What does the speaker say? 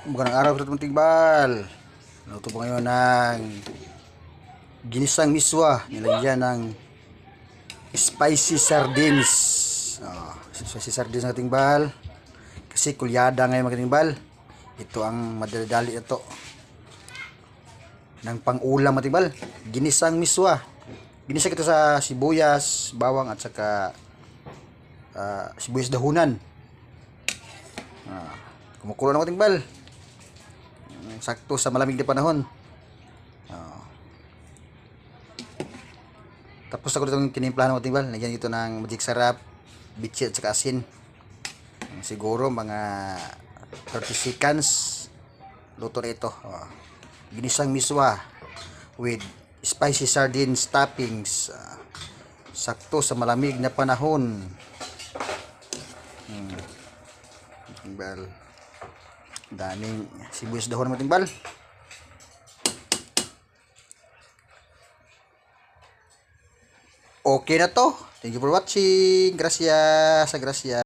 Magandang araw sa mga tigbal. Luto po ngayon ng ginisang miswa. Nilagyan ng spicy sardines. Spicy sardines ng tigbal. Kasi kulyada ngayon mga tigbal. Ito ang madali-dali ito. Ng pang-ulam mga tigbal. Ginisang miswa. Ginisa ito sa sibuyas, bawang at saka sibuyas dahunan. Kumukulo na mga tigbal. Sakto sa malamig na panahon. Tapos ako itong tinimplahan ng timbal. Lagyan ito ng magic sarap, bitchin at saka asin. Siguro mga 30 seconds. Luto na ito. Ginisang miswa with spicy sardines toppings. Sakto sa malamig na panahon. Timbal. Daming sibuyas dahon ng timbal. Okay na to. Thank you for watching. Gracias. Gracias.